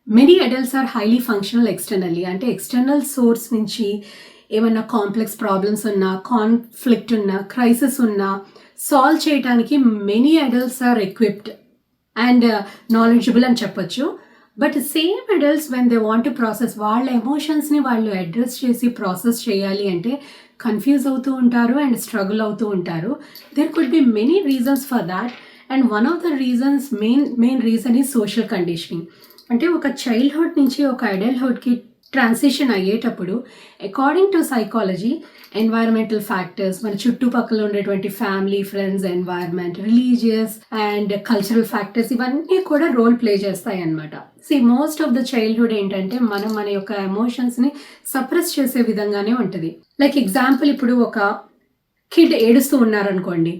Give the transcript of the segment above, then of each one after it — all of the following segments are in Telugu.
Many adults are highly functional externally. అంటే ఎక్స్టర్నల్ సోర్స్ నుంచి ఏమన్నా కాంప్లెక్స్ ప్రాబ్లమ్స్ ఉన్నా, కాన్ఫ్లిక్ట్ ఉన్నా, క్రైసిస్ ఉన్నా సాల్వ్ చేయడానికి many adults are equipped and knowledgeable అని చెప్పొచ్చు. But same adults when they want to process వాళ్ళ ఎమోషన్స్ని వాళ్ళు అడ్రస్ చేసి ప్రాసెస్ చేయాలి అంటే కన్ఫ్యూజ్ అవుతూ ఉంటారు అండ్ స్ట్రగుల్ అవుతూ ఉంటారు. There could be many reasons for that and one of the reasons main reason is social conditioning. అంటే ఒక చైల్డ్హుడ్ నుంచి ఒక అడల్ట్హుడ్కి ట్రాన్సిషన్ అయ్యేటప్పుడు according to psychology environmental factors, మన చుట్టుపక్కల ఉండేటువంటి family, friends, environment, religious and cultural factors ఇవన్నీ కూడా రోల్ ప్లే చేస్తాయి అన్నమాట. మోస్ట్ ఆఫ్ ద చైల్డ్హుడ్ ఏంటంటే మనం మన యొక్క ఎమోషన్స్ని సప్రెస్ చేసే విధంగానే ఉంటుంది. లైక్ ఎగ్జాంపుల్, ఇప్పుడు ఒక కిడ్ ఏడుస్తూ ఉన్నారనుకోండి,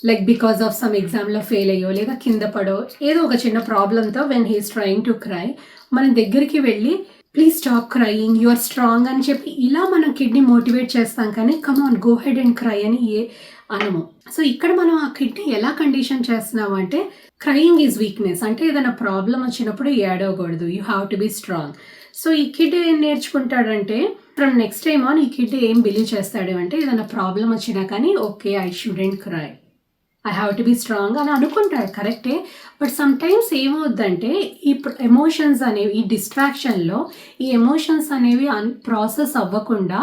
లైక్ బికాస్ ఆఫ్ సమ్ ఎగ్జామ్లో ఫెయిల్ అయ్యో లేదా కింద పడో ఏదో ఒక చిన్న ప్రాబ్లంతో when he's trying to cry మన దగ్గరికి వెళ్ళి please stop crying, you are strong అని చెప్పి ఇలా మనం కిడ్ని మోటివేట్ చేస్తాం, కానీ come on go ahead and cry అని అనము. సో ఇక్కడ మనం ఆ కిడ్ని ఎలా కండిషన్ చేస్తున్నాము అంటే క్రయింగ్ ఈజ్ వీక్నెస్, అంటే ఏదైనా ప్రాబ్లం వచ్చినప్పుడు ఏడవకూడదు, you have to be strong. So ఈ కిడ్ ఏం నేర్చుకుంటాడంటే ఫ్రమ్ నెక్స్ట్ టైమ్ ఆన్ ఈ కిడ్ ఏం బిలీవ్ చేస్తాడు అంటే ఏదైనా ప్రాబ్లం వచ్చినా కానీ okay I shouldn't cry, I have to be strong అని అనుకుంటాడు, కరెక్టే. బట్ సమ్టైమ్స్ ఏమవుద్దంటే ఈ ఎమోషన్స్ అనేవి ఈ డిస్ట్రాక్షన్లో ఈ ఎమోషన్స్ అనేవి ప్రాసెస్ అవ్వకుండా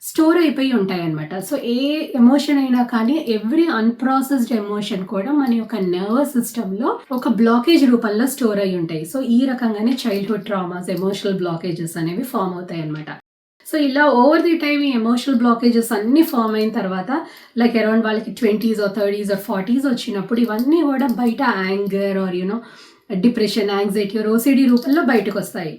స్టోర్ అయిపోయి ఉంటాయి అన్నమాట. సో ఏ ఎమోషన్ అయినా కానీ ఎవ్రీ అన్ప్రాసెస్డ్ ఎమోషన్ కూడా మన యొక్క నర్వస్ సిస్టంలో ఒక బ్లాకేజ్ రూపంలో స్టోర్ అయి ఉంటాయి. సో ఈ రకంగానే చైల్డ్హుడ్ ట్రామాస్, ఎమోషనల్ బ్లాకేజెస్ అనేవి ఫామ్ అవుతాయి అన్నమాట. సో ఇలా ఓవర్ ది టైమ్ ఈ ఎమోషనల్ బ్లాకేజెస్ అన్నీ ఫామ్ అయిన తర్వాత లైక్ అరౌండ్ వాళ్ళకి 20s or 30s or 40s వచ్చినప్పుడు ఇవన్నీ కూడా బయట anger are depression, anxiety are OCD రూపంలో బయటకు వస్తాయి.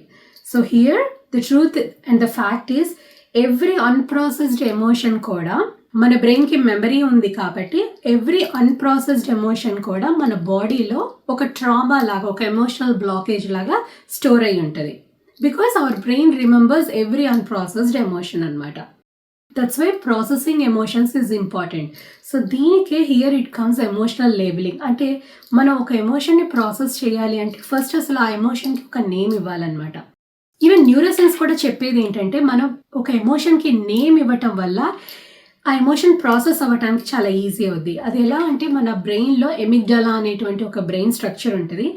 So here the truth and the fact is every unprocessed emotion కూడా మన బ్రెయిన్కి మెమరీ ఉంది కాబట్టి ఎవ్రీ అన్ప్రాసెస్డ్ ఎమోషన్ కూడా మన బాడీలో ఒక ట్రామా లాగా, ఒక ఎమోషనల్ బ్లాకేజ్ లాగా స్టోర్ అయి ఉంటుంది. Because our brain remembers every unprocessed emotion anamata. That's why processing emotions is important. So దీనికే here it comes emotional labeling. అంటే మనం ఒక ఎమోషన్ని ప్రాసెస్ చేయాలి అంటే ఫస్ట్ అసలు ఆ ఎమోషన్కి ఒక నేమ్ ఇవ్వాలన్నమాట. ఈవెన్ న్యూరోసైన్స్ కూడా చెప్పేది ఏంటంటే మనం ఒక ఎమోషన్కి నేమ్ ఇవ్వటం వల్ల ఆ ఎమోషన్ ప్రాసెస్ అవ్వటానికి చాలా ఈజీ అవుద్ది. అది ఎలా అంటే మన బ్రెయిన్లో ఎమిగ్డాలా అనేటువంటి ఒక బ్రెయిన్ స్ట్రక్చర్ ఉంటుంది.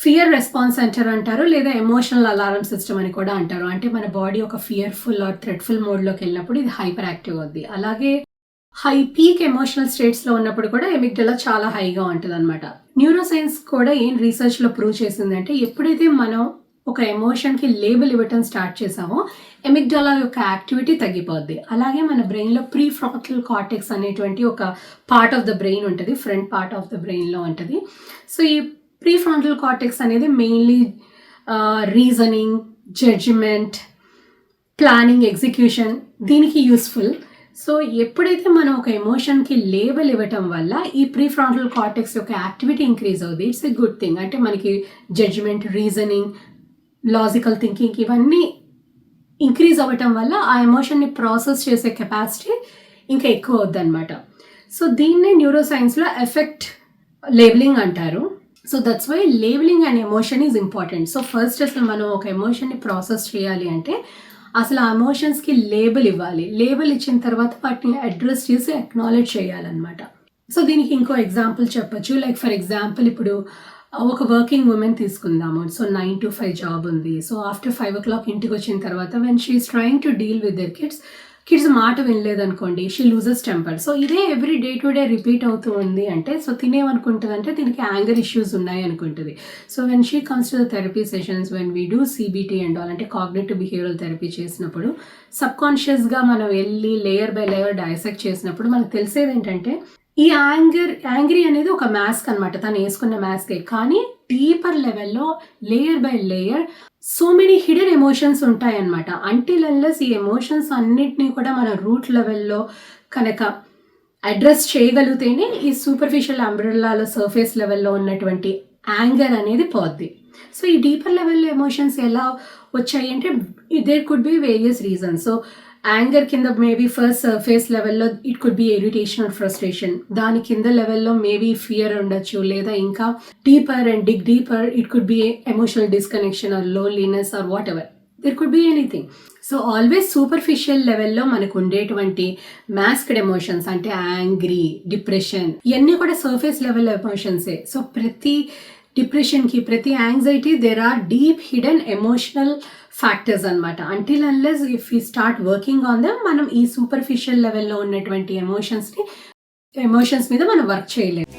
ఫియర్ రెస్పాన్స్ సెంటర్ అంటారు, లేదా ఎమోషనల్ అలారం సిస్టమ్ అని కూడా అంటారు. అంటే మన బాడీ ఒక ఫియర్ఫుల్ ఆర్ థ్రెట్ఫుల్ మోడ్లోకి వెళ్ళినప్పుడు ఇది హైపర్ యాక్టివ్ అవుద్ది. అలాగే హై పీక్ ఎమోషనల్ స్టేట్స్లో ఉన్నప్పుడు కూడా ఎమిగ్డలా చాలా హైగా ఉంటుంది అనమాట. న్యూరోసైన్స్ కూడా ఏం రీసెర్చ్లో ప్రూవ్ చేసిందంటే ఎప్పుడైతే మనం ఒక ఎమోషన్కి లేబుల్ ఇవ్వటం స్టార్ట్ చేసామో ఎమిగ్డలా యొక్క యాక్టివిటీ తగ్గిపోద్ది. అలాగే మన బ్రెయిన్లో ప్రీ ఫ్రాంటల్ కార్టెక్స్ అనేటువంటి ఒక పార్ట్ ఆఫ్ ద బ్రెయిన్ ఉంటుంది, ఫ్రంట్ పార్ట్ ఆఫ్ ద బ్రెయిన్లో ఉంటుంది. సో ఈ ప్రీ ఫ్రాంటల్ కార్టెక్స్ అనేది mainly reasoning, judgement, planning, execution దీనికి యూస్ఫుల్. సో ఎప్పుడైతే మనం ఒక ఎమోషన్కి లేబుల్ ఇవ్వటం వల్ల ఈ ప్రీ ఫ్రాంటల్ కార్టెక్స్ యొక్క యాక్టివిటీ ఇంక్రీజ్ అవుతుంది. It's a good thing. అంటే మనకి జడ్జిమెంట్, రీజనింగ్, లాజికల్ థింకింగ్ ఇవన్నీ ఇంక్రీజ్ అవ్వటం వల్ల ఆ ఎమోషన్ని ప్రాసెస్ చేసే కెపాసిటీ ఇంకా ఎక్కువ అవుద్ది అనమాట. సో దీన్నే న్యూరోసైన్స్లో ఎఫెక్ట్ లేబులింగ్ అంటారు. So that's why labelling and emotion is important. So first అసలు మనం ఒక ఎమోషన్ని ప్రాసెస్ చేయాలి అంటే అసలు ఆ ఎమోషన్స్కి లేబుల్ ఇవ్వాలి. లేబుల్ ఇచ్చిన తర్వాత వాటిని అడ్రస్ చేసి అక్నాలెడ్జ్ చేయాలన్నమాట. సో దీనికి ఇంకో ఎగ్జాంపుల్ చెప్పొచ్చు. లైక్ ఫర్ ఎగ్జాంపుల్ ఇప్పుడు ఒక వర్కింగ్ ఉమెన్ తీసుకుందాము. సో 9 to 5 జాబ్ ఉంది. సో ఆఫ్టర్ 5 o'clock ఇంటికి వచ్చిన తర్వాత when she is trying to deal with their kids మాట వినలేదనుకోండి, షీ లూజెస్ టెంపర్. సో ఇదే every day to day repeat అవుతూ ఉంది అంటే సో తినేమనుకుంటుంది అంటే దీనికి యాంగర్ ఇష్యూస్ ఉన్నాయి అనుకుంటుంది. So when she comes to the therapy sessions, when we do CBT and all అంటే కాగ్నిటివ్ బిహేవియరల్ థెరపీ చేసినప్పుడు సబ్ కాన్షియస్గా మనం వెళ్ళి లేయర్ బై లేయర్ డైసెక్ట్ చేసినప్పుడు మనకు తెలిసేది ఏంటంటే ఈ యాంగ్రీ అనేది ఒక మాస్క్ అనమాట, తను వేసుకున్న మాస్కే. కానీ డీపర్ లెవెల్లో layer by layer so many hidden emotions ఉంటాయన్నమాట. అంటిల్ అన్లెస్ ఈ ఎమోషన్స్ అన్నిటినీ కూడా మన రూట్ లెవెల్లో కనుక అడ్రస్ చేయగలిగితేనే ఈ సూపర్ఫిషియల్ అంబ్రెల్లాలో సర్ఫేస్ లెవెల్లో ఉన్నటువంటి యాంగర్ అనేది పోద్ది. సో ఈ డీపర్ లెవెల్లో ఎమోషన్స్ ఎలా వచ్చాయి అంటే there could be various reasons. So anger కింద మేబీ ఫస్ట్ సర్ఫేస్ లెవెల్లో it could be irritation or frustration, దాని కింద లెవెల్లో మేబీ ఫియర్ ఉండొచ్చు, లేదా ఇంకా deeper and dig deeper it could be emotional disconnection or loneliness or whatever, there could be anything. So always superficial లెవెల్లో మనకు ఉండేటువంటి మాస్క్డ్ ఎమోషన్స్ అంటే యాంగ్రీ, డిప్రెషన్, ఇవన్నీ కూడా సర్ఫేస్ లెవెల్ ఎమోషన్సే. సో ప్రతి డిప్రెషన్కి, ప్రతి anxiety there are deep hidden emotional factors అనమాట. Until unless if you start working on them, మనం ఈ సూపర్ఫిషియల్ లెవెల్లో ఉన్నటువంటి ఎమోషన్స్ మీద మనం వర్క్ చేయలేము.